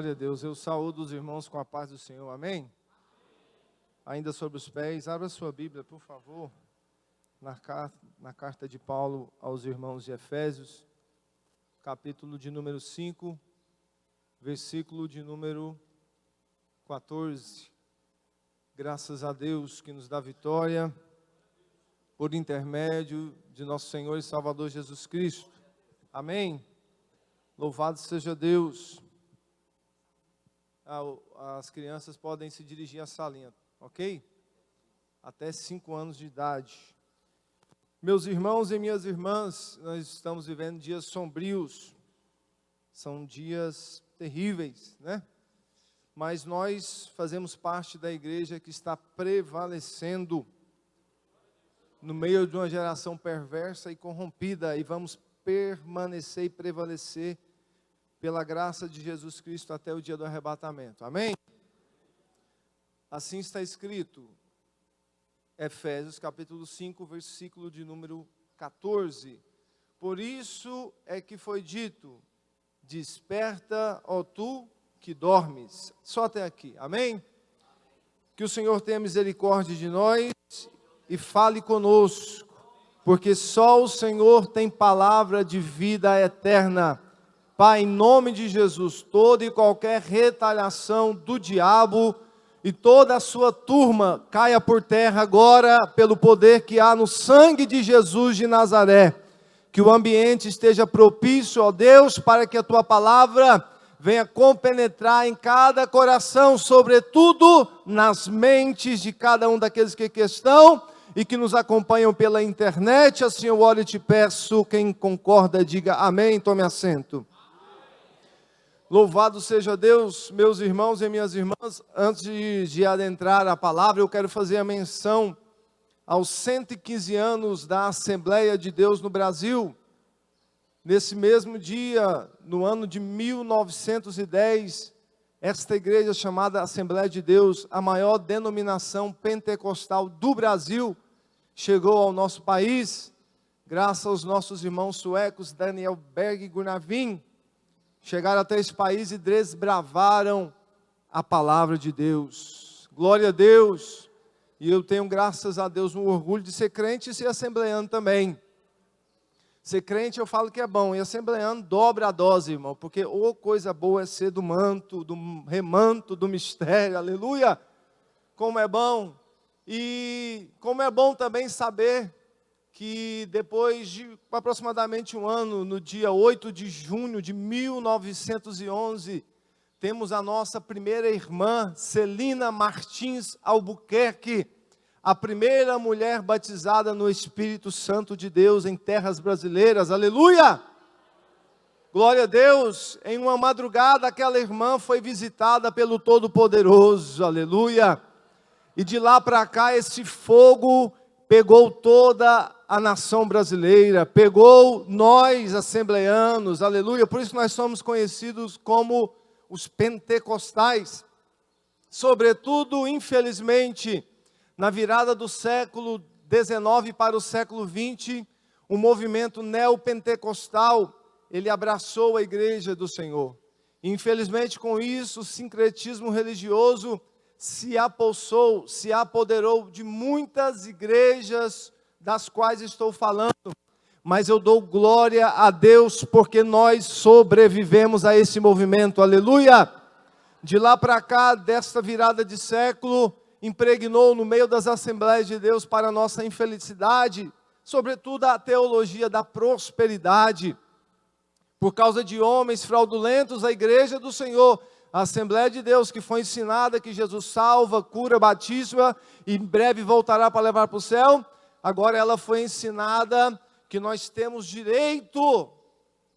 Glória a Deus. Eu saúdo os irmãos com a paz do Senhor. Amém? Ainda sobre os pés, abra sua Bíblia, por favor, na carta de Paulo aos irmãos de Efésios, capítulo de número 5, versículo de número 14. Graças a Deus que nos dá vitória por intermédio de nosso Senhor e Salvador Jesus Cristo. Amém? Louvado seja Deus. As crianças podem se dirigir à salinha, ok? Até 5 anos de idade. Meus irmãos e minhas irmãs, nós estamos vivendo dias sombrios. São dias terríveis, né? Mas nós fazemos parte da igreja que está prevalecendo no meio de uma geração perversa e corrompida, e vamos permanecer e prevalecer pela graça de Jesus Cristo até o dia do arrebatamento. Amém? Assim está escrito, Efésios capítulo 5, versículo de número 14. Por isso é que foi dito, desperta, ó tu que dormes. Só até aqui, amém? Que o Senhor tenha misericórdia de nós e fale conosco, porque só o Senhor tem palavra de vida eterna. Pai, em nome de Jesus, toda e qualquer retaliação do diabo e toda a sua turma caia por terra agora pelo poder que há no sangue de Jesus de Nazaré. Que o ambiente esteja propício, ó Deus, para que a tua palavra venha compenetrar em cada coração, sobretudo nas mentes de cada um daqueles que aqui estão e que nos acompanham pela internet. Assim eu oro e te peço, quem concorda diga amém, tome assento. Louvado seja Deus, meus irmãos e minhas irmãs. Antes de adentrar a palavra, eu quero fazer a menção aos 115 anos da Assembleia de Deus no Brasil. Nesse mesmo dia, no ano de 1910, esta igreja chamada Assembleia de Deus, a maior denominação pentecostal do Brasil, chegou ao nosso país, graças aos nossos irmãos suecos, Daniel Berg e Gunavin. Chegaram até esse país e desbravaram a palavra de Deus. Glória a Deus. E eu tenho, graças a Deus, um orgulho de ser crente e ser assembleano também. Ser crente eu falo que é bom, e assembleano dobra a dose, irmão, porque coisa boa é ser do manto, do remanto, do mistério, aleluia. Como é bom. E como é bom também saber que depois de aproximadamente um ano, no dia 8 de junho de 1911, temos a nossa primeira irmã, Celina Martins Albuquerque, a primeira mulher batizada no Espírito Santo de Deus em terras brasileiras, aleluia! Glória a Deus! Em uma madrugada, aquela irmã foi visitada pelo Todo-Poderoso, aleluia! E de lá para cá, esse fogo pegou toda a nação brasileira, pegou nós, assembleanos, aleluia, por isso nós somos conhecidos como os pentecostais. Sobretudo, infelizmente, na virada do século XIX para o século XX, o movimento neopentecostal, ele abraçou a igreja do Senhor. Infelizmente, com isso, o sincretismo religioso se apoderou de muitas igrejas das quais estou falando, mas eu dou glória a Deus porque nós sobrevivemos a esse movimento, aleluia. De lá para cá, desta virada de século, impregnou no meio das Assembleias de Deus, para a nossa infelicidade, sobretudo a teologia da prosperidade. Por causa de homens fraudulentos, a igreja do Senhor, a Assembleia de Deus, que foi ensinada que Jesus salva, cura, batisma, e em breve voltará para levar para o céu, agora ela foi ensinada que nós temos direito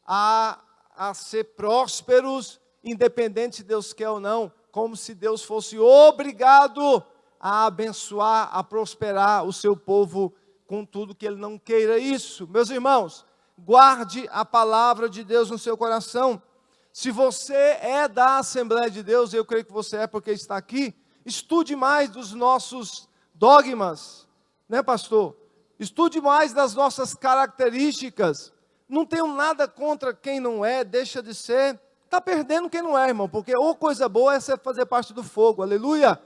a ser prósperos, independente se Deus quer ou não, como se Deus fosse obrigado a abençoar, a prosperar o seu povo com tudo que Ele não queira isso. Meus irmãos, guarde a palavra de Deus no seu coração. Se você é da Assembleia de Deus, eu creio que você é porque está aqui, estude mais dos nossos dogmas, né, pastor? Estude mais das nossas características. Não tenho nada contra quem não é, deixa de ser está perdendo quem não é, irmão, porque ou coisa boa é você fazer parte do fogo, aleluia.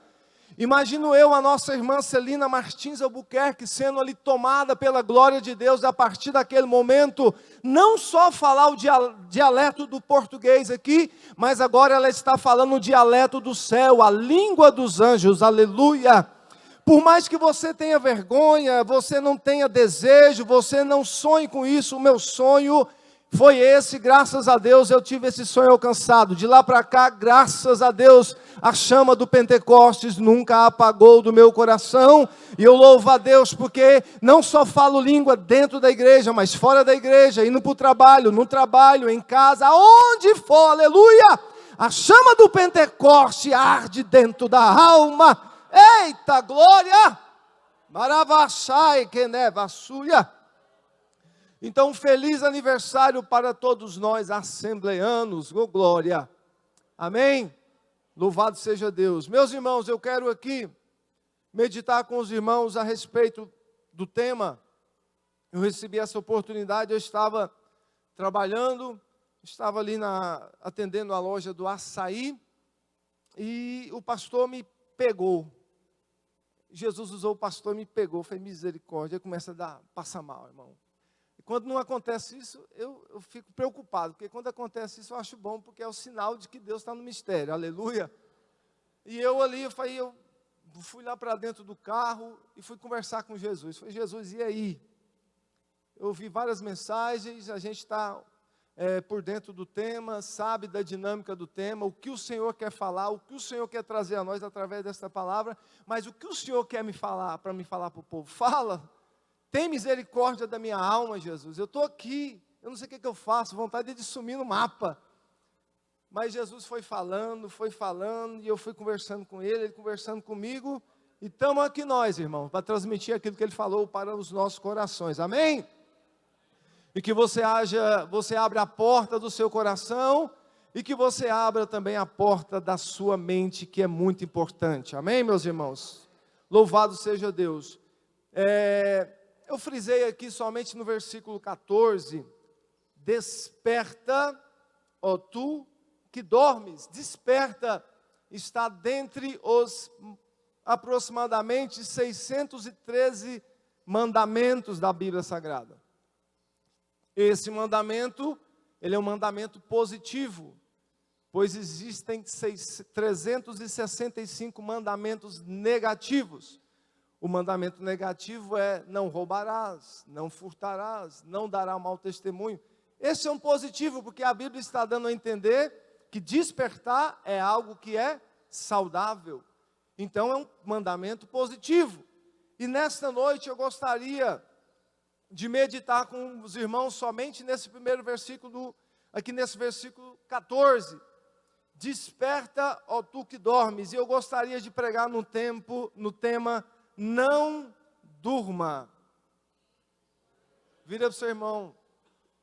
Imagino eu, a nossa irmã Celina Martins Albuquerque, sendo ali tomada pela glória de Deus, a partir daquele momento, não só falar o dialeto do português aqui, mas agora ela está falando o dialeto do céu, a língua dos anjos, aleluia. Por mais que você tenha vergonha, você não tenha desejo, você não sonhe com isso, o meu sonho foi esse, graças a Deus eu tive esse sonho alcançado. De lá para cá, graças a Deus, a chama do Pentecostes nunca apagou do meu coração. E eu louvo a Deus porque não só falo língua dentro da igreja, mas fora da igreja, indo para o trabalho, no trabalho, em casa, aonde for, aleluia. A chama do Pentecoste arde dentro da alma. Eita glória! Maravachai que nevassuia. Então, feliz aniversário para todos nós, assembleanos, oh glória, amém? Louvado seja Deus. Meus irmãos, eu quero aqui meditar com os irmãos a respeito do tema. Eu recebi essa oportunidade, eu estava trabalhando, estava ali atendendo a loja do açaí, e o pastor me pegou. Jesus usou o pastor e me pegou, foi misericórdia, começa a passar mal, irmão. Quando não acontece isso, eu fico preocupado, porque quando acontece isso eu acho bom, porque é o sinal de que Deus está no mistério, aleluia. E eu ali, eu fui lá para dentro do carro e fui conversar com Jesus. Falei, Jesus, e aí? Eu ouvi várias mensagens, a gente está por dentro do tema, sabe da dinâmica do tema, o que o Senhor quer falar, o que o Senhor quer trazer a nós através desta palavra, mas o que o Senhor quer me falar, para me falar para o povo? Fala! Tem misericórdia da minha alma, Jesus. Eu estou aqui, eu não sei o que eu faço, vontade de sumir no mapa. Mas Jesus foi falando, e eu fui conversando com ele conversando comigo, e estamos aqui nós, irmãos, para transmitir aquilo que ele falou para os nossos corações, amém? E que você abra a porta do seu coração, e que você abra também a porta da sua mente, que é muito importante, amém, meus irmãos? Louvado seja Deus. Eu frisei aqui somente no versículo 14, desperta, ó tu que dormes, desperta, está dentre os aproximadamente 613 mandamentos da Bíblia Sagrada. Esse mandamento, ele é um mandamento positivo, pois existem 365 mandamentos negativos. O mandamento negativo é não roubarás, não furtarás, não dará mau testemunho. Esse é um positivo, porque a Bíblia está dando a entender que despertar é algo que é saudável. Então é um mandamento positivo. E nesta noite eu gostaria de meditar com os irmãos somente nesse primeiro versículo, aqui nesse versículo 14. Desperta, ó tu que dormes. E eu gostaria de pregar no tema não durma. Vira para o seu irmão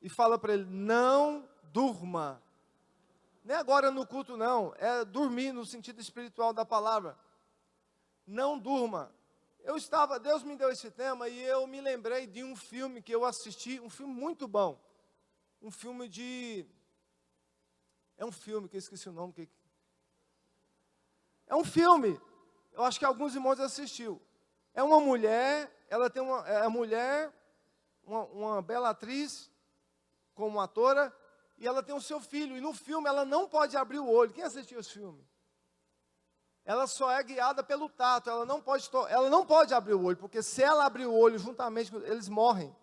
e fala para ele, não durma. Não é agora no culto não, é dormir no sentido espiritual da palavra. Não durma. Deus me deu esse tema e eu me lembrei de um filme que eu assisti, um filme muito bom. É um filme que eu esqueci o nome. É um filme, eu acho que alguns irmãos assistiu. É uma mulher, ela tem uma bela atriz, como atora, e ela tem o seu filho, e no filme ela não pode abrir o olho. Quem assistiu esse filme? Ela só é guiada pelo tato, ela não pode abrir o olho, porque se ela abrir o olho juntamente, eles morrem.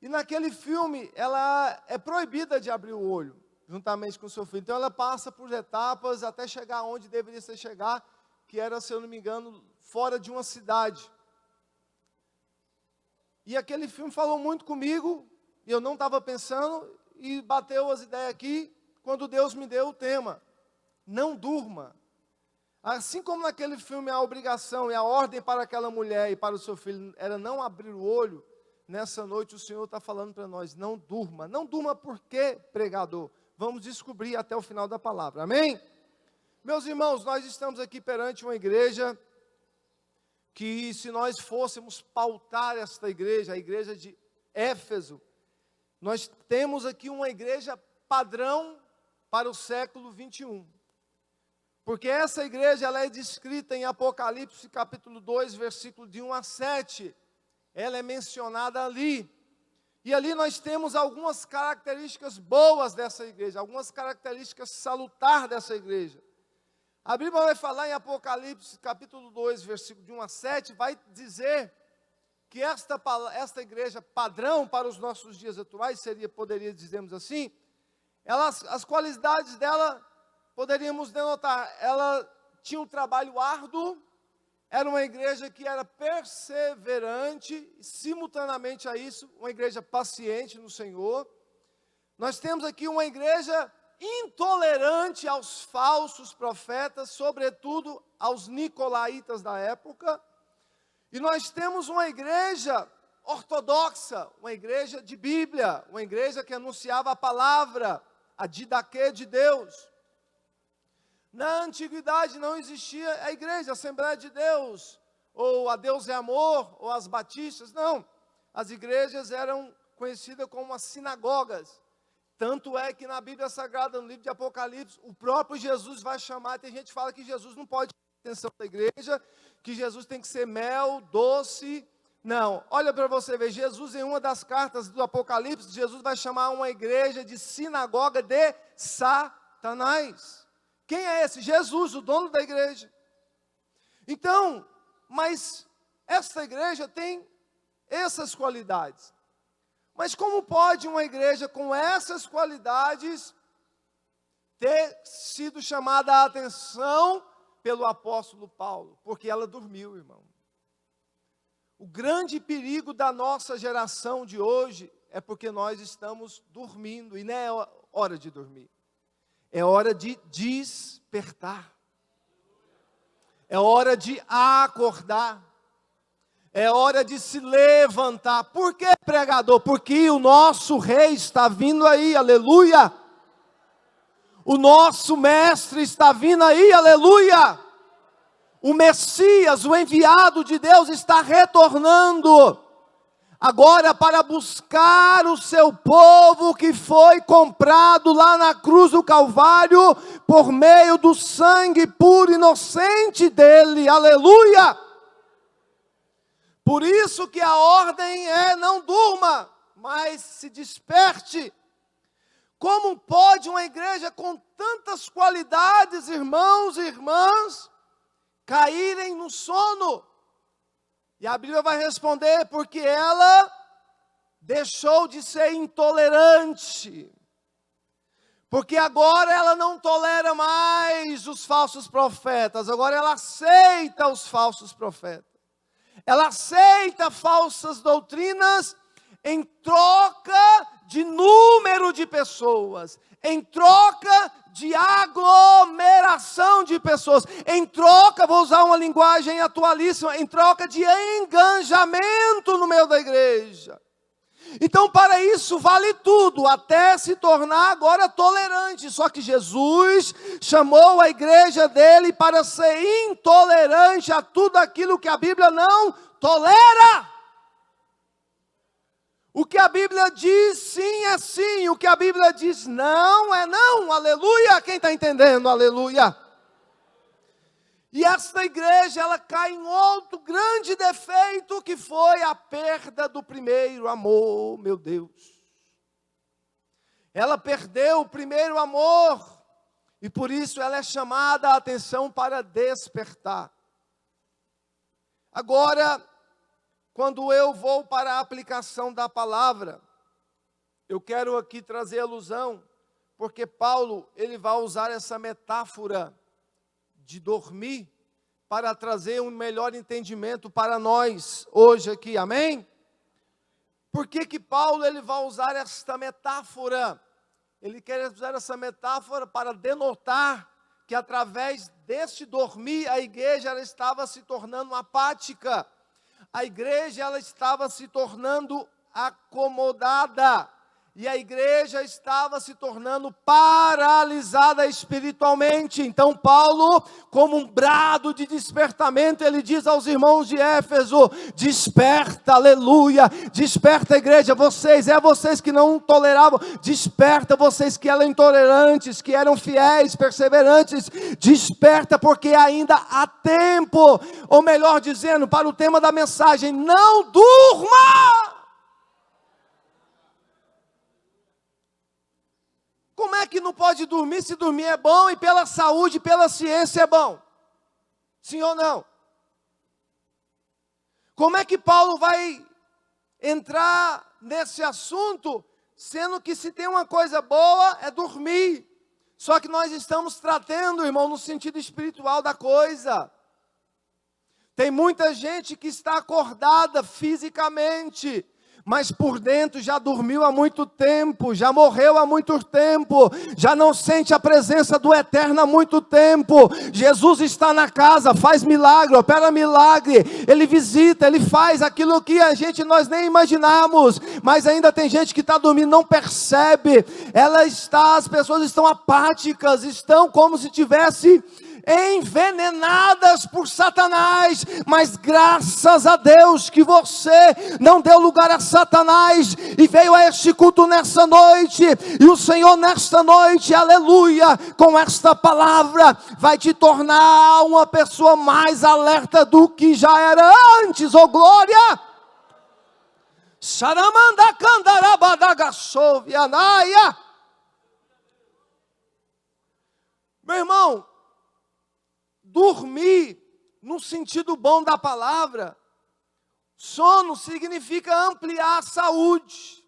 E naquele filme, ela é proibida de abrir o olho, juntamente com o seu filho. Então ela passa por etapas até chegar onde deveria chegar, que era, se eu não me engano, fora de uma cidade. E aquele filme falou muito comigo, e eu não estava pensando, e bateu as ideias aqui, quando Deus me deu o tema, não durma. Assim como naquele filme a obrigação e a ordem para aquela mulher e para o seu filho era não abrir o olho, nessa noite o Senhor está falando para nós, não durma. Não durma por quê, pregador? Vamos descobrir até o final da palavra, amém? Meus irmãos, nós estamos aqui perante uma igreja que, se nós fôssemos pautar esta igreja, a igreja de Éfeso, nós temos aqui uma igreja padrão para o século 21. Porque essa igreja ela é descrita em Apocalipse capítulo 2, versículo de 1 a 7. Ela é mencionada ali. E ali nós temos algumas características boas dessa igreja, algumas características salutares dessa igreja. A Bíblia vai falar em Apocalipse capítulo 2, versículo de 1 a 7, vai dizer que esta igreja padrão para os nossos dias atuais, poderia dizermos assim, as qualidades dela, poderíamos denotar, ela tinha um trabalho árduo, era uma igreja que era perseverante, simultaneamente a isso, uma igreja paciente no Senhor. Nós temos aqui uma igreja intolerante aos falsos profetas, sobretudo aos nicolaítas da época. E nós temos uma igreja ortodoxa, uma igreja de Bíblia, uma igreja que anunciava a palavra, a didaquê de Deus. Na antiguidade não existia a igreja, a Assembleia de Deus, ou a Deus é Amor, ou as batistas, não. As igrejas eram conhecidas como as sinagogas. Tanto é que na Bíblia Sagrada, no livro de Apocalipse, o próprio Jesus vai chamar, tem gente que fala que Jesus não pode ter atenção da igreja, que Jesus tem que ser mel, doce. Não, olha para você ver, Jesus em uma das cartas do Apocalipse, Jesus vai chamar uma igreja de sinagoga de Satanás. Quem é esse? Jesus, o dono da igreja. Então, mas essa igreja tem essas qualidades. Mas como pode uma igreja com essas qualidades ter sido chamada a atenção pelo apóstolo Paulo? Porque ela dormiu, irmão. O grande perigo da nossa geração de hoje é porque nós estamos dormindo, e não é hora de dormir. É hora de despertar. É hora de acordar. É hora de se levantar. Por que, pregador? Porque o nosso rei está vindo aí, aleluia. O nosso mestre está vindo aí, aleluia. O Messias, o enviado de Deus, está retornando. Agora para buscar o seu povo que foi comprado lá na cruz do Calvário, por meio do sangue puro e inocente dele, aleluia. Por isso que a ordem é: não durma, mas se desperte. Como pode uma igreja com tantas qualidades, irmãos e irmãs, caírem no sono? E a Bíblia vai responder: porque ela deixou de ser intolerante. Porque agora ela não tolera mais os falsos profetas, agora ela aceita os falsos profetas. Ela aceita falsas doutrinas em troca de número de pessoas, em troca de aglomeração de pessoas, em troca, vou usar uma linguagem atualíssima, em troca de engajamento no meio da igreja. Então, para isso vale tudo, até se tornar agora tolerante. Só que Jesus chamou a igreja dele para ser intolerante a tudo aquilo que a Bíblia não tolera. O que a Bíblia diz sim é sim, o que a Bíblia diz não é não, aleluia. Quem está entendendo, aleluia? E esta igreja, ela cai em outro grande defeito, que foi a perda do primeiro amor, meu Deus. Ela perdeu o primeiro amor, e por isso ela é chamada a atenção para despertar. Agora, quando eu vou para a aplicação da palavra, eu quero aqui trazer alusão, porque Paulo, ele vai usar essa metáfora de dormir, para trazer um melhor entendimento para nós, hoje aqui, amém? Por que Paulo, ele vai usar esta metáfora? Ele quer usar essa metáfora para denotar que através deste dormir, a igreja, ela estava se tornando apática, a igreja, ela estava se tornando acomodada, e a igreja estava se tornando paralisada espiritualmente. Então Paulo, como um brado de despertamento, ele diz aos irmãos de Éfeso: desperta, aleluia, desperta, igreja, vocês que não toleravam, desperta, vocês que eram intolerantes, que eram fiéis, perseverantes, desperta, porque ainda há tempo. Ou melhor dizendo, para o tema da mensagem, não durma. Como é que não pode dormir se dormir é bom e pela saúde, pela ciência é bom? Sim ou não? Como é que Paulo vai entrar nesse assunto, sendo que se tem uma coisa boa é dormir? Só que nós estamos tratando, irmão, no sentido espiritual da coisa. Tem muita gente que está acordada fisicamente, mas por dentro já dormiu há muito tempo, já morreu há muito tempo, já não sente a presença do Eterno há muito tempo. Jesus está na casa, faz milagre, opera milagre, Ele visita, Ele faz aquilo que nós nem imaginamos, mas ainda tem gente que está dormindo, não percebe, as pessoas estão apáticas, estão como se tivesse envenenadas por Satanás, mas graças a Deus que você não deu lugar a Satanás e veio a este culto nessa noite, e o Senhor nesta noite, aleluia, com esta palavra vai te tornar uma pessoa mais alerta do que já era antes. Oh glória! Saramanda candarabadagassovianaia. Meu irmão, dormir, no sentido bom da palavra, sono significa ampliar a saúde,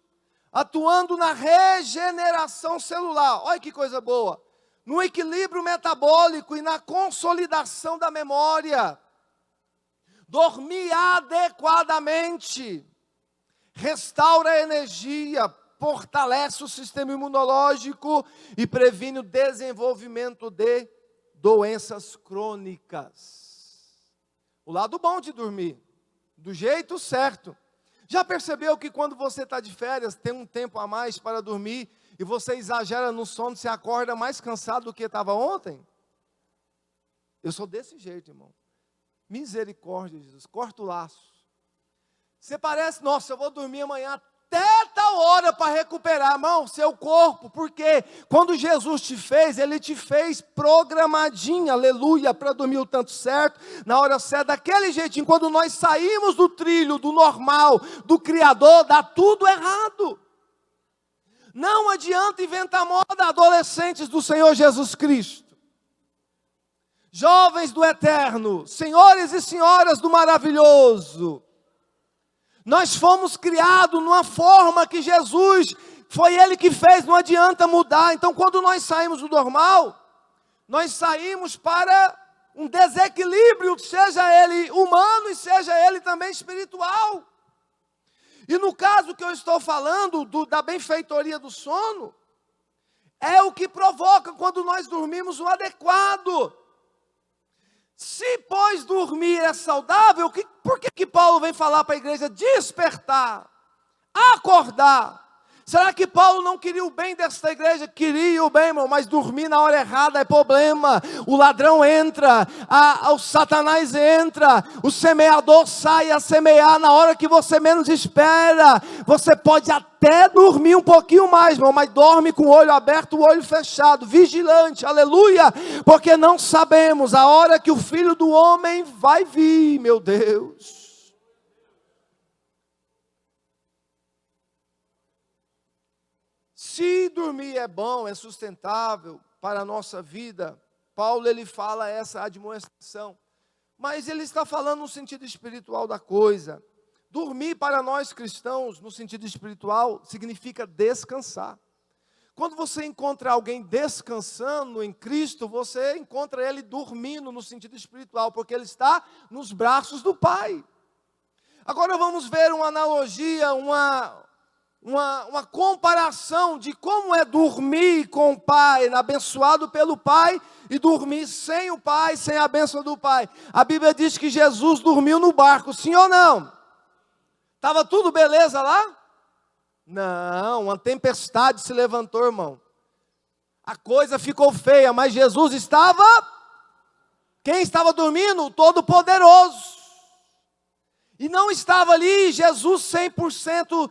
atuando na regeneração celular. Olha que coisa boa! No equilíbrio metabólico e na consolidação da memória. Dormir adequadamente restaura a energia, fortalece o sistema imunológico e previne o desenvolvimento de doenças crônicas. O lado bom de dormir, do jeito certo. Já percebeu que quando você está de férias, tem um tempo a mais para dormir, e você exagera no sono, você acorda mais cansado do que estava ontem? Eu sou desse jeito, irmão. Misericórdia, Jesus, corta o laço. Você parece, nossa, eu vou dormir amanhã até tal hora para recuperar, irmão, seu corpo, porque quando Jesus te fez, Ele te fez programadinho, aleluia, para dormir o tanto certo, na hora certa, daquele jeitinho. Quando nós saímos do trilho, do normal, do Criador, dá tudo errado. Não adianta inventar moda, adolescentes do Senhor Jesus Cristo, jovens do Eterno, senhores e senhoras do maravilhoso. Nós fomos criados numa forma que Jesus, foi Ele que fez, não adianta mudar. Então quando nós saímos do normal, nós saímos para um desequilíbrio, seja ele humano e seja ele também espiritual. E no caso que eu estou falando, da benfeitoria do sono, é o que provoca quando nós dormimos o adequado. Se, pois, dormir é saudável, por que Paulo vem falar para a igreja despertar, acordar? Será que Paulo não queria o bem desta igreja? Queria o bem, irmão, mas dormir na hora errada é problema. O ladrão entra, o Satanás entra, o semeador sai a semear na hora que você menos espera. Você pode até dormir um pouquinho mais, irmão, mas dorme com o olho aberto, o olho fechado, vigilante, aleluia, porque não sabemos a hora que o Filho do Homem vai vir, meu Deus. Se dormir é bom, é sustentável para a nossa vida, Paulo ele fala essa admoestação, mas ele está falando no sentido espiritual da coisa. Dormir para nós cristãos, no sentido espiritual, significa descansar. Quando você encontra alguém descansando em Cristo, você encontra ele dormindo no sentido espiritual, porque ele está nos braços do Pai. Agora vamos ver uma analogia, uma comparação de como é dormir com o Pai, abençoado pelo Pai, e dormir sem o Pai, sem a bênção do Pai. A Bíblia diz que Jesus dormiu no barco, sim ou não? Estava tudo beleza lá? Não, uma tempestade se levantou, irmão. A coisa ficou feia, mas Jesus estava... Quem estava dormindo? O Todo-Poderoso. E não estava ali Jesus 100%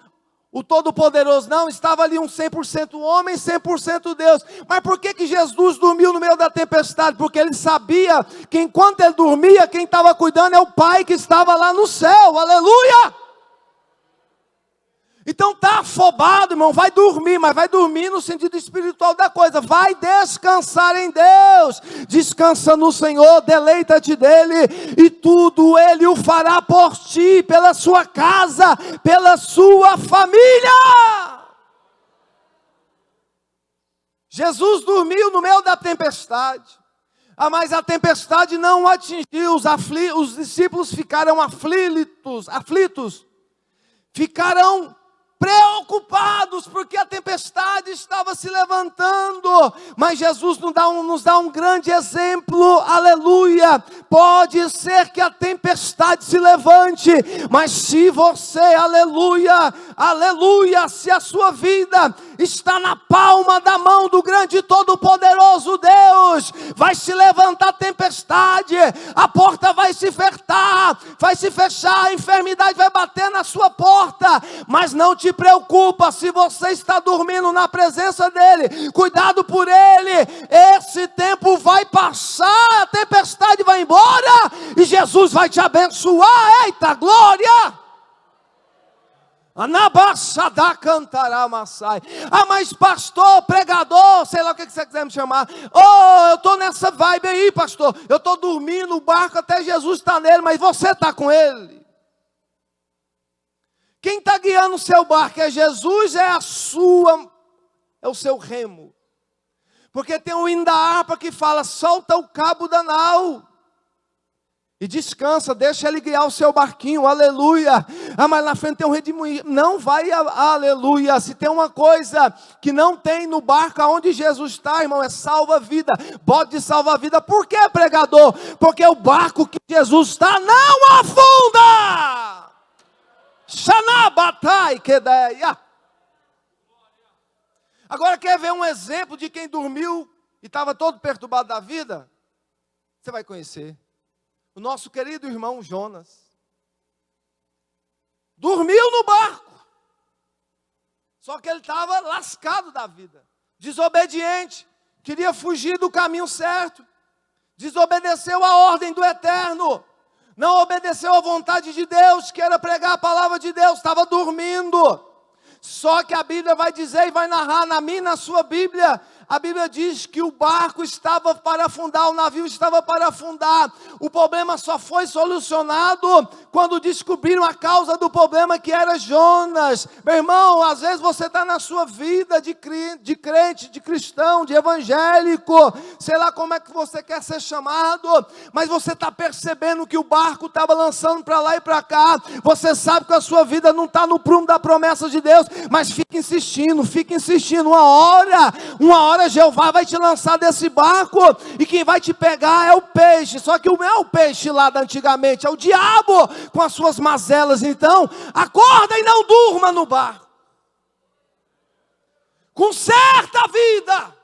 o Todo-Poderoso, não. Estava ali um 100% homem, 100% Deus. Mas por que Jesus dormiu no meio da tempestade? Porque ele sabia que enquanto ele dormia, quem estava cuidando é o Pai que estava lá no céu. Aleluia! Então está afobado, irmão, vai dormir, mas vai dormir no sentido espiritual da coisa, vai descansar em Deus, descansa no Senhor, deleita-te dEle, e tudo Ele o fará por ti, pela sua casa, pela sua família. Jesus dormiu no meio da tempestade, mas a tempestade não o atingiu, os discípulos ficaram aflitos, ficaram preocupados, porque a tempestade estava se levantando, mas Jesus nos dá um grande exemplo, aleluia. Pode ser que a tempestade se levante, mas se você, aleluia, aleluia, se a sua vida está na palma da mão do grande e todo-poderoso Deus, vai se levantar a tempestade, a porta vai se fechar, a enfermidade vai bater na sua porta, mas não te preocupa, se você está dormindo na presença dEle, cuidado por Ele, esse tempo vai passar, a tempestade vai embora, e Jesus vai te abençoar. Eita glória! Anabaçadá cantará maçai. Mas pastor, pregador, sei lá o que você quiser me chamar. Eu estou nessa vibe aí, pastor. Eu estou dormindo, o barco até Jesus está nele, mas você está com ele. Quem está guiando o seu barco é Jesus, é o seu remo. Porque tem um hino da harpa que fala, solta o cabo da nau e descansa, deixa ele guiar o seu barquinho, aleluia. Mas na frente tem um redemoinho, não vai, aleluia. Se tem uma coisa que não tem no barco aonde Jesus está, irmão, é salva-vida, bote de salva-vida. Por que, pregador? Porque o barco que Jesus está não afunda. Xanabatai quedeia. Agora quer ver um exemplo de quem dormiu e estava todo perturbado da vida? Você vai conhecer o nosso querido irmão Jonas. Dormiu no barco, só que ele estava lascado da vida, desobediente, queria fugir do caminho certo, desobedeceu a ordem do Eterno, não obedeceu à vontade de Deus, que era pregar a palavra de Deus, estava dormindo. Só que a Bíblia vai dizer e vai narrar na minha e na sua Bíblia, a Bíblia diz que o barco estava para afundar, o navio estava para afundar. O problema só foi solucionado quando descobriram a causa do problema, que era Jonas. Meu irmão, às vezes você está na sua vida de crente, de cristão, de evangélico, sei lá como é que você quer ser chamado, mas você está percebendo que o barco está balançando para lá e para cá. Você sabe que a sua vida não está no prumo da promessa de Deus, mas fica insistindo. Uma hora Jeová vai te lançar desse barco, e quem vai te pegar é o peixe. Só que não é o peixe lá da antigamente, é o diabo com as suas mazelas. Então, acorda e não durma no barco. Conserta a vida.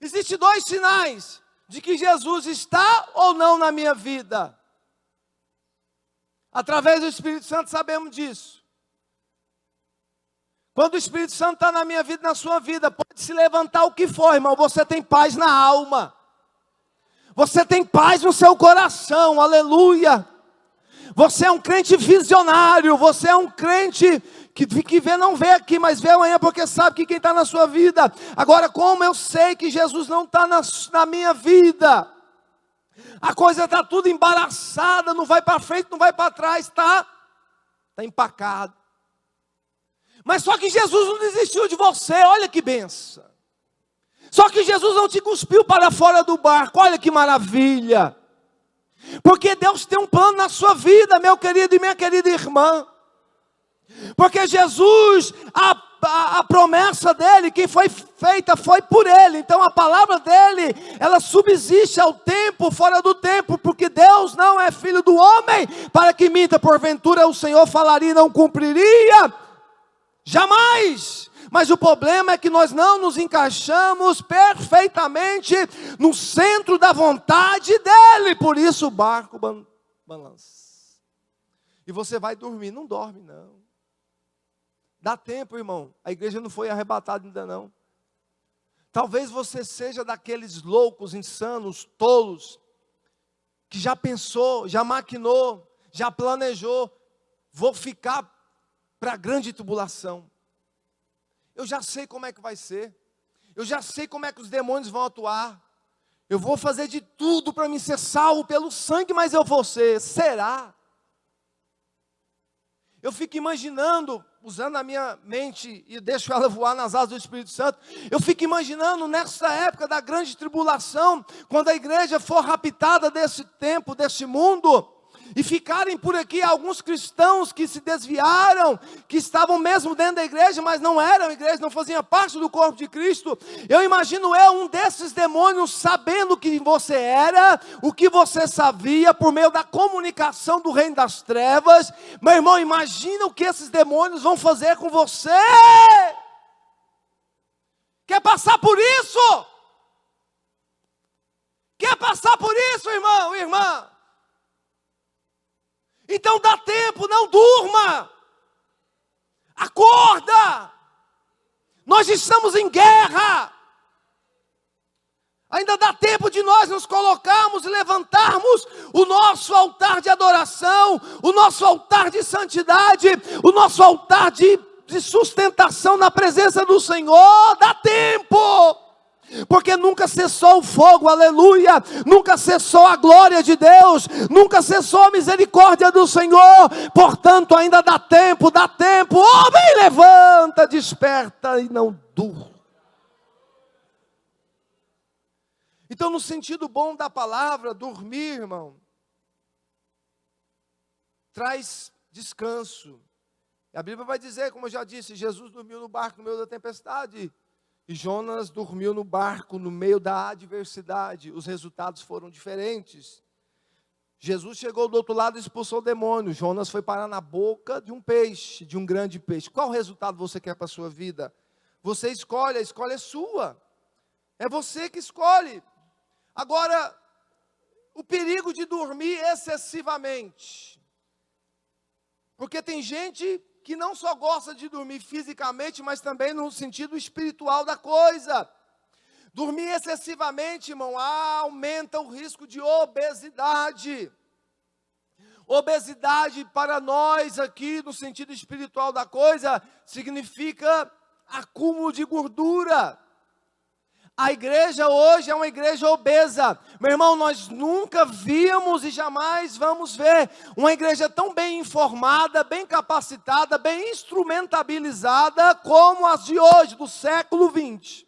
Existem dois sinais de que Jesus está ou não na minha vida. Através do Espírito Santo sabemos disso. Quando o Espírito Santo está na minha vida, na sua vida, pode se levantar o que for, irmão, você tem paz na alma. Você tem paz no seu coração, aleluia. Você é um crente visionário, você é um crente que vê, não vê aqui, mas vê amanhã, porque sabe que quem está na sua vida. Agora, como eu sei que Jesus não está na minha vida, a coisa está tudo embaraçada, não vai para frente, não vai para trás, está empacado. Mas só que Jesus não desistiu de você, olha que benção. Só que Jesus não te cuspiu para fora do barco, olha que maravilha. Porque Deus tem um plano na sua vida, meu querido e minha querida irmã. Porque Jesus, a promessa dele, que foi feita, foi por ele. Então a palavra dele, ela subsiste ao tempo, fora do tempo. Porque Deus não é filho do homem, para que minta. Porventura o Senhor falaria e não cumpriria? Jamais. Mas o problema é que nós não nos encaixamos perfeitamente no centro da vontade dele. Por isso o barco balança. E você vai dormir. Não dorme não. Dá tempo, irmão. A igreja não foi arrebatada ainda não. Talvez você seja daqueles loucos, insanos, tolos, que já pensou, já maquinou, já planejou. Vou ficar para a grande tribulação. Eu já sei como é que vai ser. Eu já sei como é que os demônios vão atuar. Eu vou fazer de tudo para me ser salvo pelo sangue, mas eu vou ser. Será? Eu fico imaginando, usando a minha mente e deixo ela voar nas asas do Espírito Santo. Eu fico imaginando nessa época da grande tribulação, quando a igreja for raptada desse tempo, desse mundo, e ficarem por aqui alguns cristãos que se desviaram, que estavam mesmo dentro da igreja, mas não eram igreja, não faziam parte do corpo de Cristo. Eu imagino um desses demônios sabendo quem você era, o que você sabia, por meio da comunicação do reino das trevas. Meu irmão, imagina o que esses demônios vão fazer com você. Quer passar por isso? Quer passar por isso, irmão, irmã? Então dá tempo, não durma. Acorda. Nós estamos em guerra. Ainda dá tempo de nós nos colocarmos e levantarmos o nosso altar de adoração, o nosso altar de santidade, o nosso altar de sustentação na presença do Senhor. Dá tempo. Porque nunca cessou o fogo, aleluia, nunca cessou a glória de Deus, nunca cessou a misericórdia do Senhor, portanto ainda dá tempo, homem, levanta, desperta e não durma. Então no sentido bom da palavra, dormir, irmão, traz descanso. A Bíblia vai dizer, como eu já disse, Jesus dormiu no barco no meio da tempestade, e Jonas dormiu no barco no meio da adversidade. Os resultados foram diferentes. Jesus chegou do outro lado e expulsou o demônio. Jonas foi parar na boca de um peixe, de um grande peixe. Qual resultado você quer para a sua vida? Você escolhe, a escolha é sua. É você que escolhe. Agora, o perigo de dormir excessivamente. Porque tem gente que não só gosta de dormir fisicamente, mas também no sentido espiritual da coisa. Dormir excessivamente, irmão, aumenta o risco de obesidade. Obesidade para nós aqui, no sentido espiritual da coisa, significa acúmulo de gordura. A igreja hoje é uma igreja obesa. Meu irmão, nós nunca víamos e jamais vamos ver uma igreja tão bem informada, bem capacitada, bem instrumentabilizada como as de hoje, do século 20.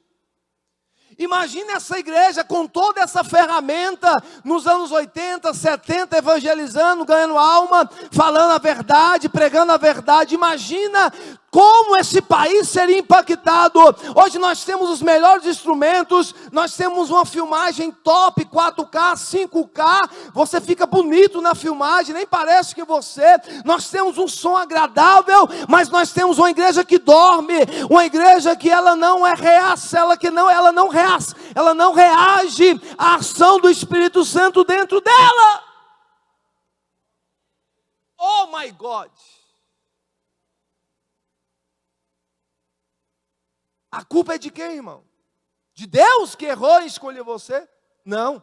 Imagine essa igreja com toda essa ferramenta nos anos 80, 70, evangelizando, ganhando alma, falando a verdade, pregando a verdade. Imagina como esse país seria impactado. Hoje nós temos os melhores instrumentos, nós temos uma filmagem top, 4K, 5K, você fica bonito na filmagem, nem parece que você, nós temos um som agradável, mas nós temos uma igreja que dorme, uma igreja que ela não é reaça, ela não reage à ação do Espírito Santo dentro dela. Oh my God! A culpa é de quem, irmão? De Deus que errou em escolher você? Não.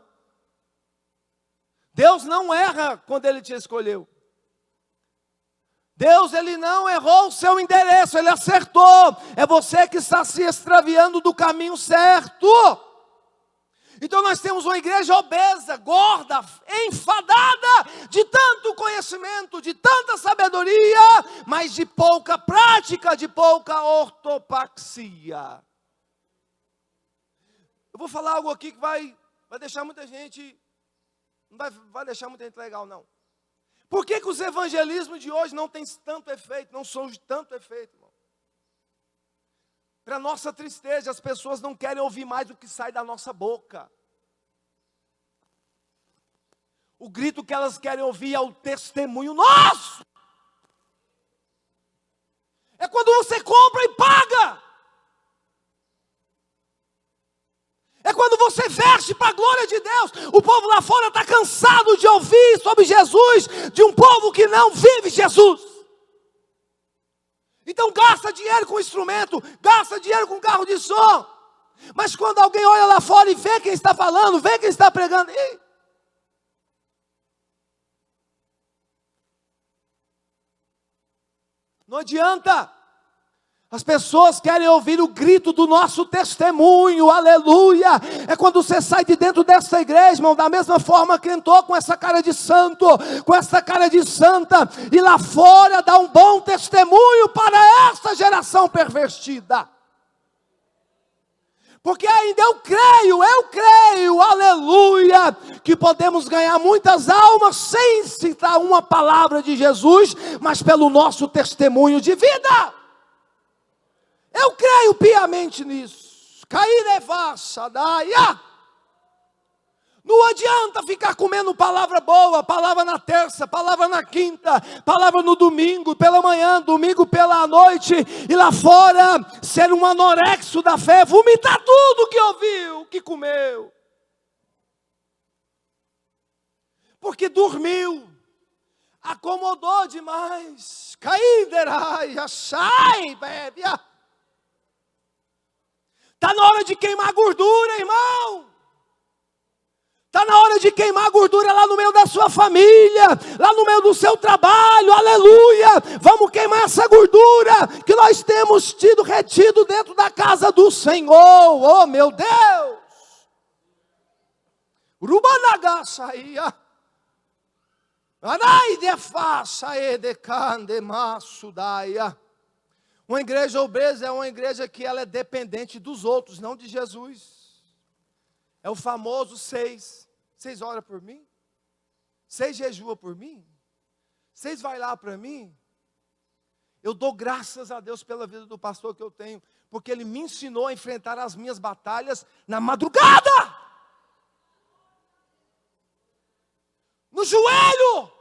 Deus não erra quando Ele te escolheu. Deus, Ele não errou o seu endereço, Ele acertou. É você que está se extraviando do caminho certo. Então nós temos uma igreja obesa, gorda, enfadada, de tanto conhecimento, de tanta sabedoria, mas de pouca prática, de pouca ortopraxia. Eu vou falar algo aqui que vai deixar muita gente, não vai deixar muita gente legal não. Por que os evangelismos de hoje não têm tanto efeito, não são de tanto efeito, irmão? Para nossa tristeza, as pessoas não querem ouvir mais o que sai da nossa boca. O grito que elas querem ouvir é o testemunho nosso. É quando você compra e paga. É quando você veste para a glória de Deus. O povo lá fora está cansado de ouvir sobre Jesus, de um povo que não vive Jesus. Então gasta dinheiro com instrumento, gasta dinheiro com carro de som. Mas quando alguém olha lá fora e vê quem está falando, vê quem está pregando, não adianta. As pessoas querem ouvir o grito do nosso testemunho, aleluia. É quando você sai de dentro dessa igreja, irmão, da mesma forma que entrou com essa cara de santo, com essa cara de santa, e lá fora dá um bom testemunho para essa geração pervertida. Porque ainda eu creio, aleluia, que podemos ganhar muitas almas sem citar uma palavra de Jesus, mas pelo nosso testemunho de vida. Eu creio piamente nisso. Não adianta ficar comendo palavra boa, palavra na terça, palavra na quinta, palavra no domingo, pela manhã, domingo pela noite, e lá fora ser um anorexo da fé, vomitar tudo que ouviu, que comeu. Porque dormiu, acomodou demais. Caiderai, achai, bebe. Está na hora de queimar gordura, irmão. Está na hora de queimar gordura lá no meio da sua família, lá no meio do seu trabalho, aleluia. Vamos queimar essa gordura que nós temos tido retido dentro da casa do Senhor, oh meu Deus. Rubanagasaia. Uma igreja obesa é uma igreja que ela é dependente dos outros, não de Jesus. É o famoso 6. 6 ora por mim? 6 jejua por mim? 6 vai lá para mim? Eu dou graças a Deus pela vida do pastor que eu tenho, porque ele me ensinou a enfrentar as minhas batalhas na madrugada. No joelho.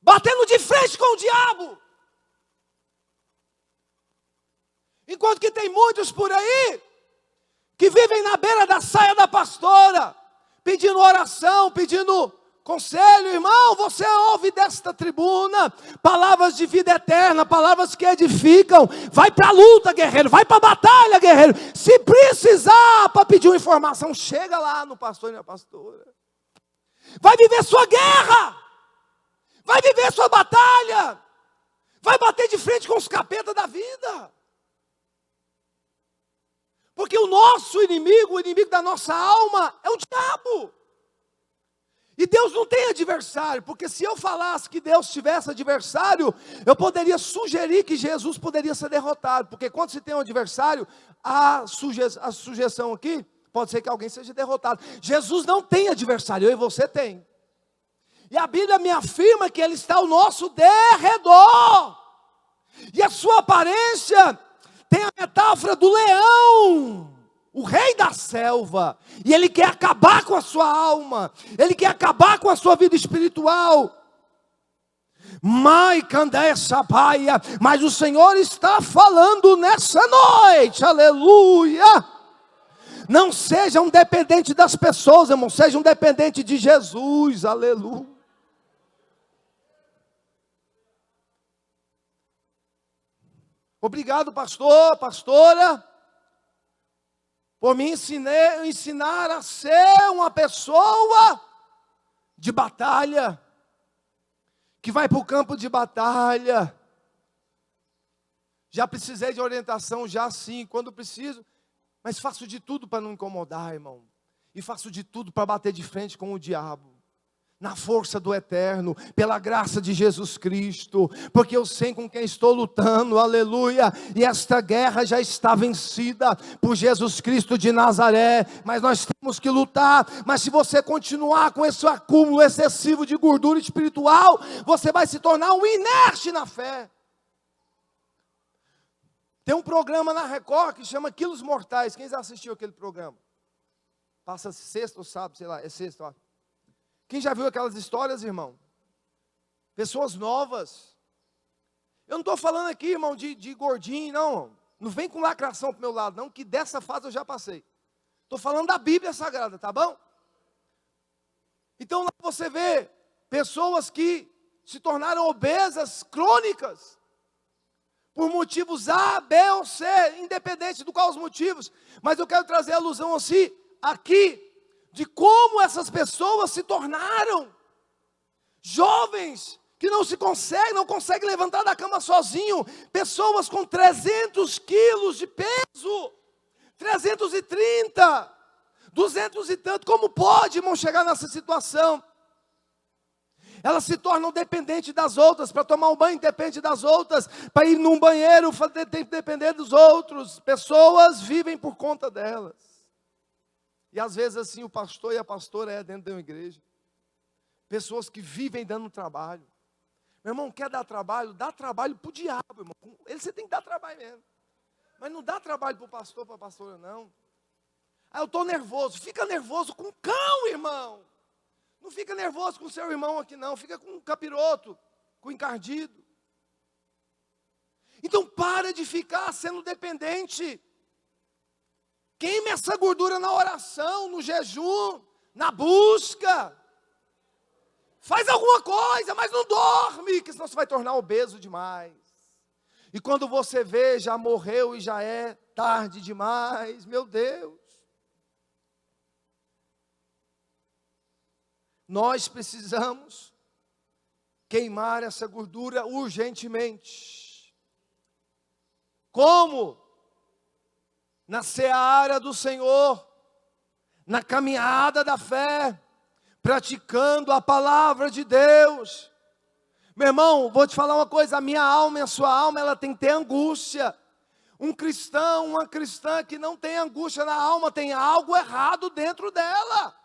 Batendo de frente com o diabo. Enquanto que tem muitos por aí que vivem na beira da saia da pastora, pedindo oração, pedindo conselho. Irmão, você ouve desta tribuna palavras de vida eterna, palavras que edificam. Vai para a luta, guerreiro, vai para a batalha, guerreiro. Se precisar para pedir uma informação, chega lá no pastor e na pastora. Vai viver sua guerra, vai viver sua batalha, vai bater de frente com os capetas da vida. Porque o nosso inimigo, o inimigo da nossa alma, é o diabo. E Deus não tem adversário, porque se eu falasse que Deus tivesse adversário, eu poderia sugerir que Jesus poderia ser derrotado. Porque quando se tem um adversário, a sugestão aqui, pode ser que alguém seja derrotado. Jesus não tem adversário, eu e você tem. E a Bíblia me afirma que Ele está ao nosso derredor. E a sua aparência tem a metáfora do leão, o rei da selva, e ele quer acabar com a sua alma, ele quer acabar com a sua vida espiritual. Mas o Senhor está falando nessa noite, aleluia. Não sejam dependentes das pessoas, irmão, sejam dependentes de Jesus, aleluia. Obrigado, pastor, pastora, por me ensinar a ser uma pessoa de batalha, que vai para o campo de batalha. Já precisei de orientação, já sim, quando preciso, mas faço de tudo para não incomodar, irmão, e faço de tudo para bater de frente com o diabo. na força do eterno, pela graça de Jesus Cristo, porque eu sei com quem estou lutando, aleluia, e esta guerra já está vencida por Jesus Cristo de Nazaré, mas nós temos que lutar. Mas se você continuar com esse acúmulo excessivo de gordura espiritual, você vai se tornar um inerte na fé. Tem um programa na Record que chama Quilos Mortais. Quem já assistiu aquele programa? Passa sexta ou sábado, sei lá, é sexta, ó. Quem já viu aquelas histórias, irmão? Pessoas novas. Eu não estou falando aqui, irmão, de gordinho, não. Não vem com lacração para o meu lado, não, que dessa fase eu já passei. Estou falando da Bíblia Sagrada, tá bom? Então lá você vê pessoas que se tornaram obesas crônicas, por motivos A, B ou C, independente do qual os motivos. Mas eu quero trazer a alusão assim, aqui, de como essas pessoas se tornaram jovens que não conseguem levantar da cama sozinho, pessoas com 300 quilos de peso, 330, 200 e tanto, como pode, irmão, chegar nessa situação? Elas se tornam dependentes das outras, para tomar um banho depende das outras, para ir num banheiro tem que depender dos outros, pessoas vivem por conta delas. E às vezes assim o pastor e a pastora dentro de uma igreja. Pessoas que vivem dando trabalho. Meu irmão, quer dar trabalho? Dá trabalho para o diabo, irmão. Ele você tem que dar trabalho mesmo. Mas não dá trabalho para o pastor, para a pastora, não. Ah, eu estou nervoso. Fica nervoso com cão, irmão. Não fica nervoso com o seu irmão aqui, não. Fica com um capiroto, com encardido. Então para de ficar sendo dependente. Queime essa gordura na oração, no jejum, na busca. Faz alguma coisa, mas não dorme, que senão você vai tornar obeso demais. E quando você vê, já morreu e já é tarde demais, meu Deus. Nós precisamos queimar essa gordura urgentemente. Como? Na seara do Senhor, na caminhada da fé, praticando a palavra de Deus. Meu irmão, vou te falar uma coisa, a minha alma e a sua alma, ela tem que ter angústia. Um cristão, uma cristã que não tem angústia na alma, tem algo errado dentro dela.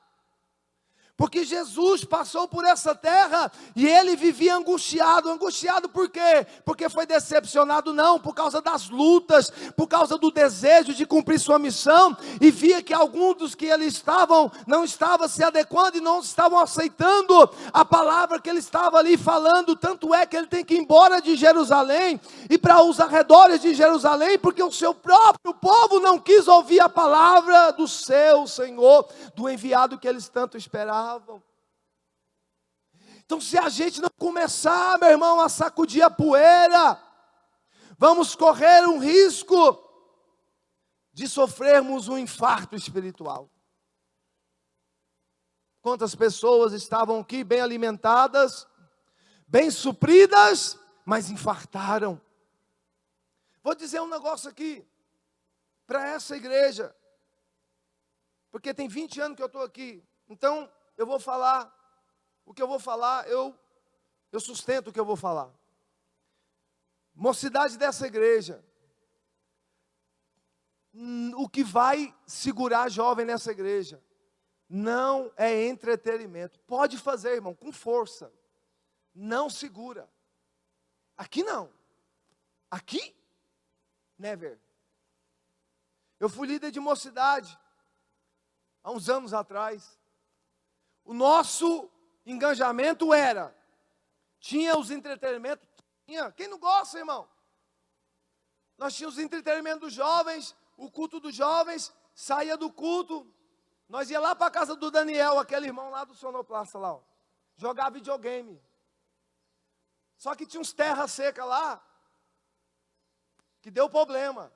Porque Jesus passou por essa terra e ele vivia angustiado. Angustiado por quê? Porque foi decepcionado? Não, por causa das lutas, por causa do desejo de cumprir sua missão. E via que alguns dos que ele não estavam se adequando e não estavam aceitando a palavra que ele estava ali falando. Tanto é que ele tem que ir embora de Jerusalém e para os arredores de Jerusalém, porque o seu próprio povo não quis ouvir a palavra do seu Senhor, do enviado que eles tanto esperavam. Então se a gente não começar, meu irmão, a sacudir a poeira, vamos correr um risco de sofrermos um infarto espiritual. Quantas pessoas estavam aqui bem alimentadas, bem supridas, mas infartaram. Vou dizer um negócio aqui, para essa igreja, porque tem 20 anos que eu estou aqui, então eu vou falar, o que eu vou falar, eu sustento o que eu vou falar. Mocidade dessa igreja, o que vai segurar jovem nessa igreja, não é entretenimento. Pode fazer, irmão, com força, não segura. Aqui não, aqui, never. Eu fui líder de mocidade, há uns anos atrás. O nosso engajamento tinha os entretenimentos, quem não gosta, irmão? Nós tínhamos os entretenimentos dos jovens, o culto dos jovens, saía do culto, nós ia lá para a casa do Daniel, aquele irmão lá do Sonoplasta lá, ó, jogar videogame. Só que tinha uns terra seca lá, que deu problema.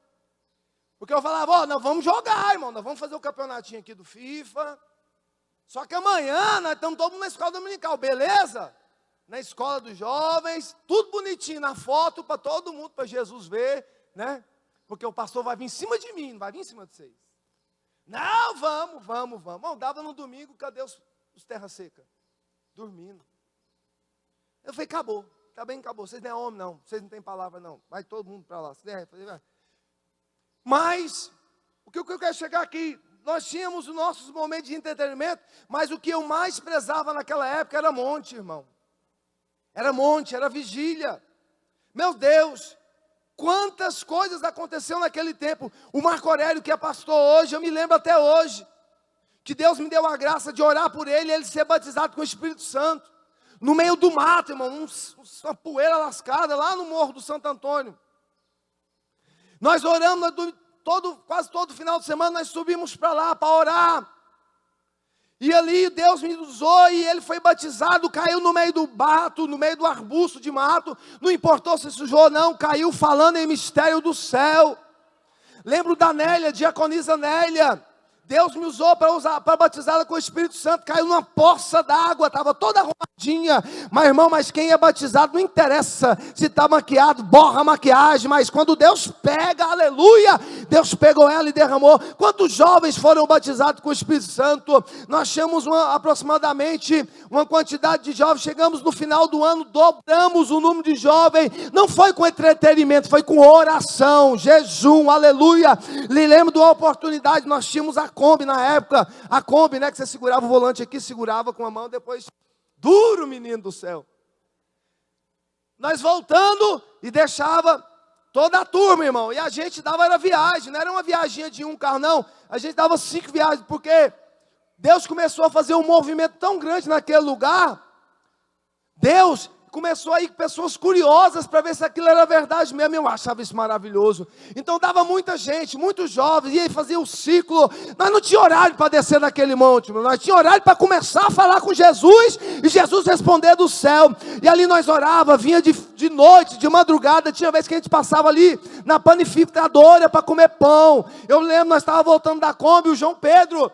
Porque eu falava, nós vamos jogar, irmão, nós vamos fazer o campeonatinho aqui do FIFA. Só que amanhã nós estamos todos na escola dominical, beleza? Na escola dos jovens, tudo bonitinho na foto para todo mundo, para Jesus ver, né? Porque o pastor vai vir em cima de mim, não vai vir em cima de vocês. Não, vamos. Bom, dava no domingo, cadê os terra seca? dormindo. Eu falei, acabou, tá bem, acabou. Vocês não é homem, não. Vocês não têm palavra, não. Vai todo mundo para lá. Mas, o que eu quero chegar aqui, nós tínhamos os nossos momentos de entretenimento, mas o que eu mais prezava naquela época era monte, irmão. Era monte, era vigília. Meu Deus, quantas coisas aconteceram naquele tempo. O Marco Aurélio, que é pastor hoje, eu me lembro até hoje, que Deus me deu a graça de orar por ele, e ele ser batizado com o Espírito Santo. No meio do mato, irmão, uma poeira lascada, lá no Morro do Santo Antônio. Nós oramos quase todo final de semana, nós subimos para lá para orar. E ali Deus me usou e ele foi batizado, caiu no meio do mato, no meio do arbusto de mato. Não importou se sujou ou não, caiu falando em mistério do céu. Lembro da Nélia, diaconisa Nélia. Deus me usou para batizá-la com o Espírito Santo. Caiu numa poça d'água, estava toda arrumadinha. Mas irmão, quem é batizado não interessa se está maquiado, borra a maquiagem. Mas quando Deus pega, aleluia, Deus pegou ela e derramou. Quantos jovens foram batizados com o Espírito Santo? Nós tínhamos aproximadamente uma quantidade de jovens. Chegamos no final do ano, dobramos o número de jovens. Não foi com entretenimento, foi com oração, jejum, aleluia. Me lembro de uma oportunidade, nós tínhamos a Kombi na época, a Kombi, né, que você segurava o volante aqui, segurava com a mão, depois, duro, menino do céu. Nós voltando e deixava toda a turma, irmão, e a gente dava era viagem, não era uma viaginha de um carro, não, a gente dava 5 viagens, porque Deus começou a fazer um movimento tão grande naquele lugar. Deus começou a ir pessoas curiosas para ver se aquilo era verdade mesmo. Eu achava isso maravilhoso. Então dava muita gente, muitos jovens, e aí fazia o ciclo. Nós não tínhamos horário para descer naquele monte, nós tínhamos horário para começar a falar com Jesus, e Jesus responder do céu. E ali nós orava, vinha de noite, de madrugada. Tinha vez que a gente passava ali na panificadora para comer pão. Eu lembro, nós estávamos voltando da Kombi, o João Pedro,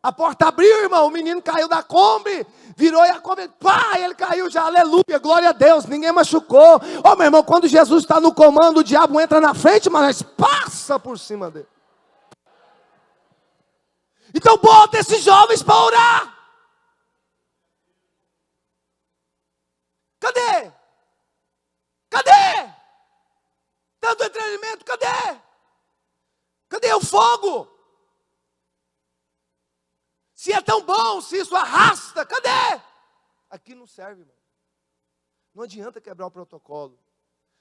a porta abriu, irmão, o menino caiu da Kombi, virou e a Kombi, pá, ele caiu já, aleluia, glória a Deus, ninguém machucou. Meu irmão, quando Jesus está no comando, o diabo entra na frente, mas passa por cima dele. Então bota esses jovens para orar. Cadê? Cadê? Tanto entretenimento, cadê? Cadê o fogo? Se é tão bom, se isso arrasta, cadê? Aqui não serve, irmão. Não adianta quebrar o protocolo.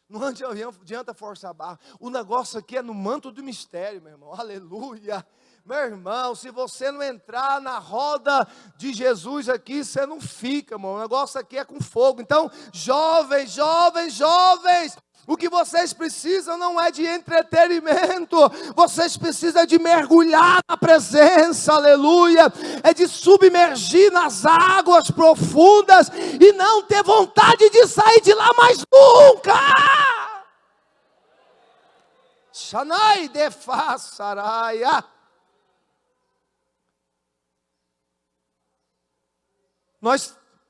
Não adianta forçar a barra. O negócio aqui é no manto do mistério, meu irmão. Aleluia. Meu irmão, se você não entrar na roda de Jesus aqui, você não fica, irmão. O negócio aqui é com fogo. Então, jovens, o que vocês precisam não é de entretenimento, vocês precisam de mergulhar na presença, aleluia, é de submergir nas águas profundas e não ter vontade de sair de lá mais nunca. Shanai de Fassaraia.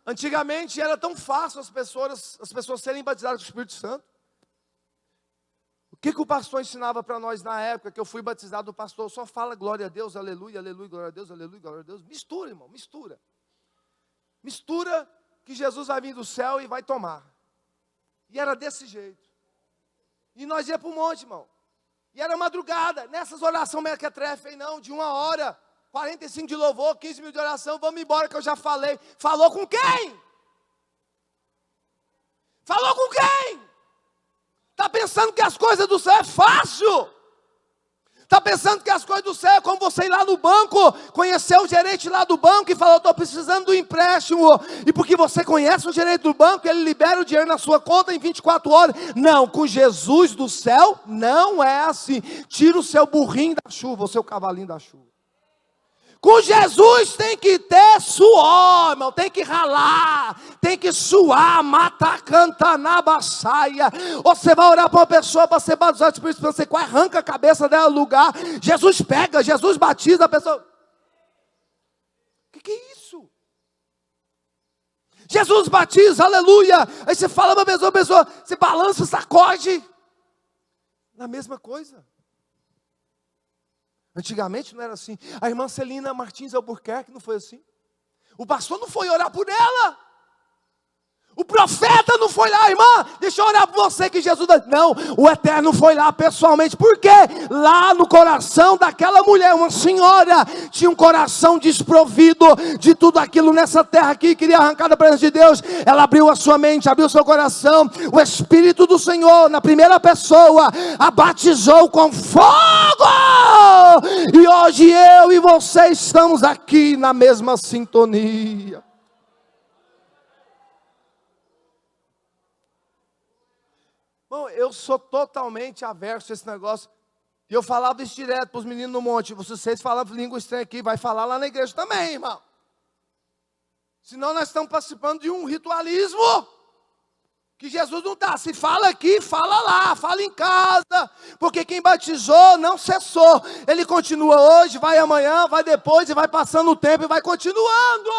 Antigamente era tão fácil as pessoas serem batizadas com o Espírito Santo. O que o pastor ensinava para nós na época que eu fui batizado? O pastor só fala glória a Deus, aleluia, aleluia, glória a Deus, aleluia, glória a Deus. Mistura, irmão, mistura. Mistura que Jesus vai vir do céu e vai tomar. E era desse jeito. E nós ia para o monte, irmão. E era madrugada, nessas orações mequetrefe, não, de 1h, 45 de louvor, 15 mil de oração, vamos embora que eu já falei. Falou com quem? Falou com quem? Está pensando que as coisas do céu é fácil? Está pensando que as coisas do céu é como você ir lá no banco, conhecer o gerente lá do banco e falar, estou precisando do empréstimo. E porque você conhece o gerente do banco, ele libera o dinheiro na sua conta em 24 horas. Não, com Jesus do céu, não é assim. Tira o seu burrinho da chuva, o seu cavalinho da chuva. Com Jesus tem que ter suor, irmão, tem que ralar, tem que suar, mata, canta na baçaia. Você vai orar para uma pessoa para ser batizada do Espírito Santo, você quase arranca a cabeça dela do lugar. Jesus pega, Jesus batiza a pessoa. O que é isso? Jesus batiza, aleluia. Aí você fala para a pessoa, você balança, sacode. Na mesma coisa. Antigamente não era assim. A irmã Celina Martins Albuquerque não foi assim. O pastor não foi orar por ela. O profeta não foi lá, irmã, deixa eu orar por você que Jesus... Não, o Eterno foi lá pessoalmente. Por quê? Lá no coração daquela mulher, uma senhora, tinha um coração desprovido de tudo aquilo nessa terra aqui, queria arrancar da presença de Deus. Ela abriu a sua mente, abriu o seu coração. O Espírito do Senhor, na primeira pessoa, a batizou com fogo. E hoje eu e você estamos aqui na mesma sintonia. Bom, eu sou totalmente averso a esse negócio. E eu falava isso direto para os meninos no monte. Vocês falam língua estranha aqui, vai falar lá na igreja também, irmão. Senão nós estamos participando de um ritualismo que Jesus não está. Se fala aqui, fala lá, fala em casa. Porque quem batizou não cessou. Ele continua hoje, vai amanhã, vai depois, e vai passando o tempo e vai continuando.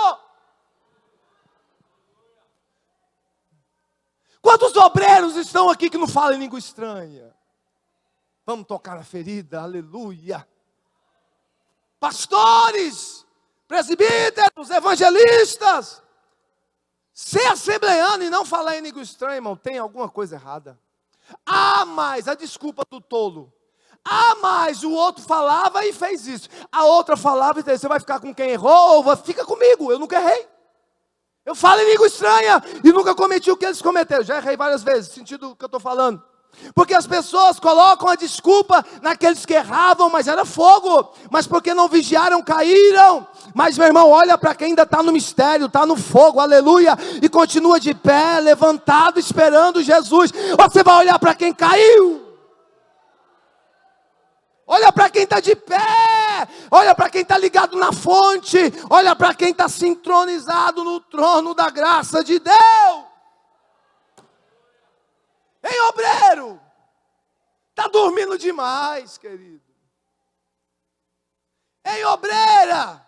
Quantos obreiros estão aqui que não falam em língua estranha? Vamos tocar na ferida, aleluia. Pastores, presbíteros, evangelistas. Ser assembleano e não falar em língua estranha, irmão, tem alguma coisa errada. Mas a desculpa do tolo. Mas o outro falava e fez isso. A outra falava e fez isso. Você vai ficar com quem errou ou fica comigo, eu nunca errei. Eu falo em língua estranha e nunca cometi o que eles cometeram. Já errei várias vezes, sentido que eu estou falando. Porque as pessoas colocam a desculpa naqueles que erravam, mas era fogo. Mas porque não vigiaram, caíram. Mas meu irmão, olha para quem ainda está no mistério, está no fogo, aleluia. E continua de pé, levantado, esperando Jesus. Você vai olhar para quem caiu. Olha para quem está de pé, olha para quem está ligado na fonte, olha para quem está sincronizado no trono da graça de Deus. Ei, obreiro, está dormindo demais, querido. Ei, obreira,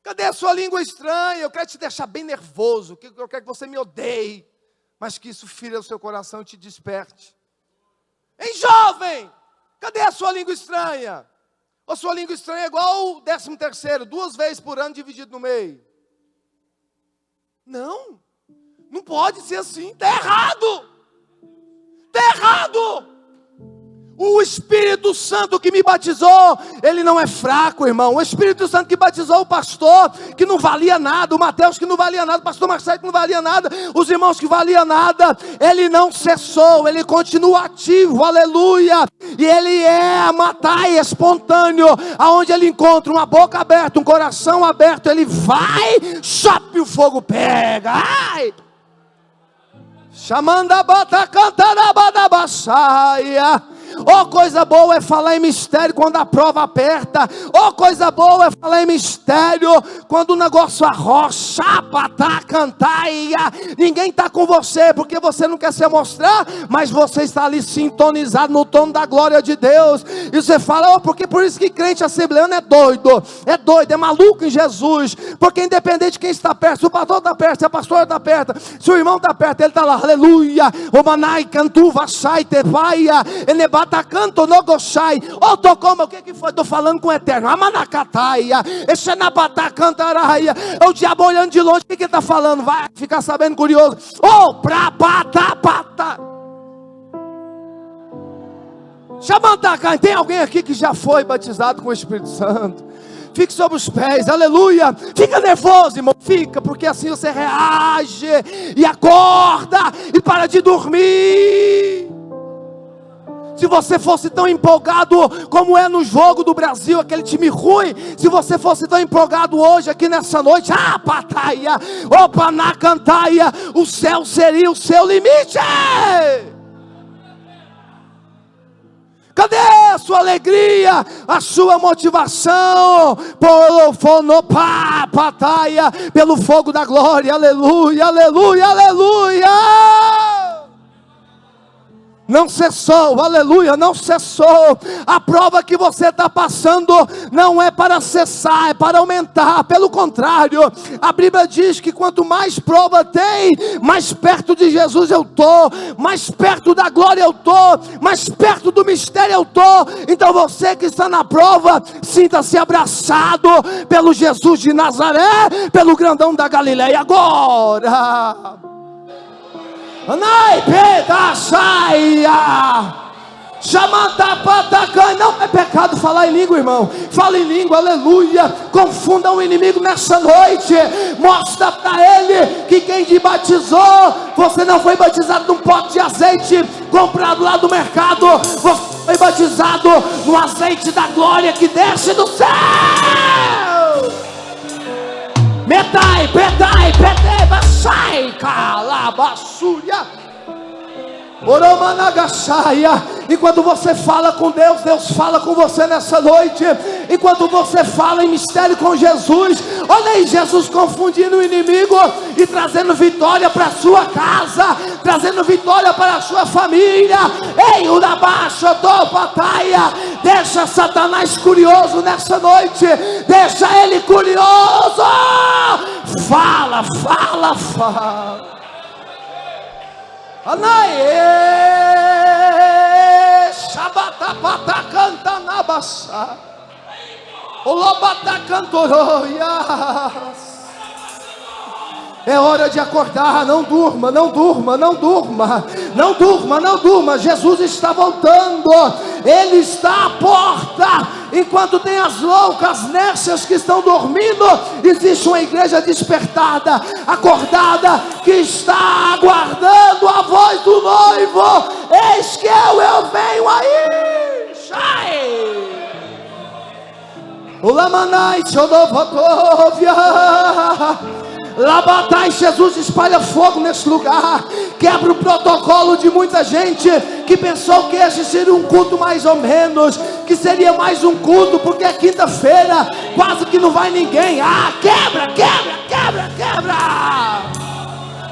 cadê a sua língua estranha? Eu quero te deixar bem nervoso, eu quero que você me odeie, mas que isso fira o seu coração e te desperte. Ei, jovem, cadê a sua língua estranha? A sua língua estranha é igual o 13º, 2 vezes por ano dividido no meio. Não, não pode ser assim, está errado. Está errado. O Espírito Santo que me batizou, ele não é fraco, irmão. O Espírito Santo que batizou o pastor, que não valia nada, o Mateus que não valia nada, o pastor Marcelo que não valia nada, os irmãos que valia nada, ele não cessou, ele continua ativo, aleluia. E ele é a mataia espontâneo, aonde ele encontra uma boca aberta, um coração aberto, ele vai, chope, o fogo pega. Ai! Chamanda bata cantara badabaçaia. Oh, coisa boa é falar em mistério quando a prova aperta. Oh, coisa boa é falar em mistério quando o negócio arrocha, patá, cantaia. Ninguém está com você porque você não quer se mostrar, mas você está ali sintonizado no tom da glória de Deus. E você fala, oh, porque por isso que crente assembleano é doido, é maluco em Jesus. Porque independente de quem está perto, se o pastor está perto, se a pastora está perto, se o irmão está perto, ele está lá, aleluia. O manai cantu vasai tevaia, enebata canto no goshai. Oh, tocoma, o que foi? Estou falando com o Eterno. Amanacataia, exenabata cantaraia. É o diabo olhando de longe, o que ele está falando? Vai ficar sabendo, curioso. Oh, pra pata, pata. Chamantacai, tem alguém aqui que já foi batizado com o Espírito Santo? Fique sobre os pés, aleluia. Fica nervoso, irmão, fica, porque assim você reage e acorda e para de dormir. Se você fosse tão empolgado como é no jogo do Brasil, aquele time ruim, se você fosse tão empolgado hoje aqui nessa noite, pataia, opa, na cantaia, o céu seria o seu limite. Cadê a sua alegria, a sua motivação? Pelo fogo da glória, aleluia, aleluia, aleluia. Não cessou, aleluia, não cessou. A prova que você está passando não é para cessar, é para aumentar. Pelo contrário, a Bíblia diz que quanto mais prova tem, mais perto de Jesus eu estou, mais perto da glória eu estou, mais perto do mistério eu estou. Então você que está na prova, sinta-se abraçado pelo Jesus de Nazaré, pelo grandão da Galileia agora. Anai pedaçaia. Não é pecado falar em língua, irmão. Fala em língua, aleluia. Confunda o inimigo nessa noite. Mostra para ele que quem te batizou, você não foi batizado num pote de azeite comprado lá do mercado. Você foi batizado no azeite da glória que desce do céu. Metai, petai, pete, baixai, calabaçúria. Enquanto você fala com Deus, Deus fala com você nessa noite. Enquanto você fala em mistério com Jesus, olha aí, Jesus confundindo o inimigo e trazendo vitória para a sua casa, trazendo vitória para a sua família. Ei, Urabaixo, Topataia, deixa Satanás curioso nessa noite, deixa ele curioso. Fala, fala, fala. Anaê, Shabatapata canta na baixa, Olobata cantoroias. É hora de acordar, não durma, não durma, não durma, não durma, não durma. Jesus está voltando, Ele está à porta. Enquanto tem as loucas nécias que estão dormindo, existe uma igreja despertada, acordada, que está aguardando a voz do noivo. Eis que eu venho aí. Shai. O Lamanai Chodovotovia. Labatai, Jesus espalha fogo nesse lugar, quebra o protocolo de muita gente que pensou que esse seria um culto mais ou menos, que seria mais um culto porque é quinta-feira, quase que não vai ninguém. Quebra, quebra, quebra, quebra.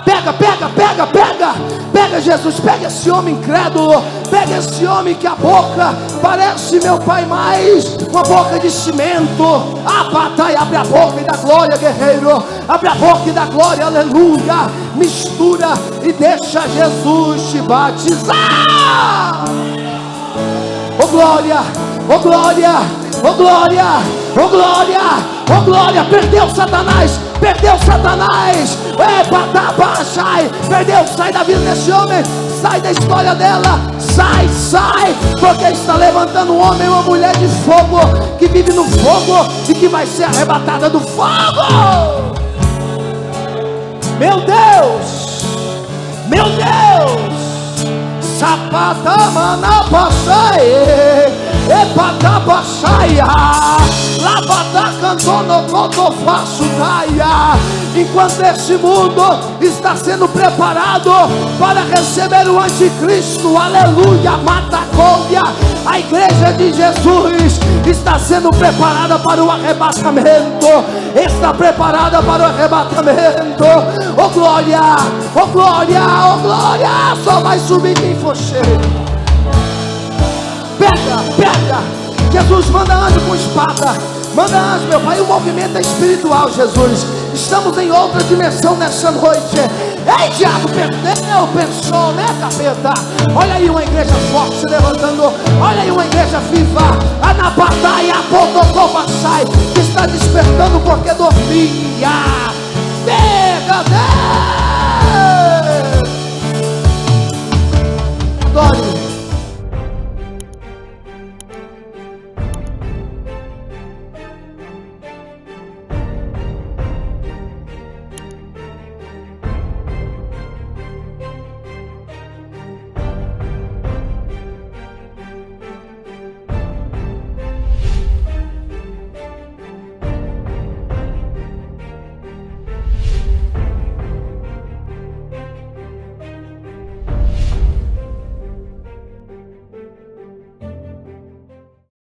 Pega, pega, pega, pega, pega Jesus, pega esse homem incrédulo, pega esse homem que a boca parece, meu Pai, mais uma boca de cimento. Batalha, abre a boca e dá glória, guerreiro, abre a boca e dá glória, aleluia. Mistura e deixa Jesus te batizar. Oh glória, oh glória, oh glória, oh glória, oh glória. Perdeu Satanás, perdeu Satanás. Perdeu, sai da vida desse homem, sai da história dela, sai, sai, porque está levantando um homem e uma mulher de fogo, que vive no fogo e que vai ser arrebatada do fogo. Meu Deus, meu Deus. Sapata manapasae, epatapasaia, labata cantono cotofaçutaia. Enquanto esse mundo está sendo preparado para receber o anticristo, aleluia, matacóvia, a igreja de Jesus está sendo preparada para o arrebatamento, está preparada para o arrebatamento. Oh glória, oh glória, oh glória, só vai subir quem for cheio. Pega, pega, Jesus manda anjo com espada, manda anjo, meu Pai, o movimento é espiritual, Jesus. Estamos em outra dimensão nessa noite. Ei, diabo, perdeu, pensou, né, capeta? Olha aí uma igreja forte se levantando. Olha aí uma igreja viva. Anapataia, Potocovassai, que está despertando porque dormia. Pega, Deus. Glória.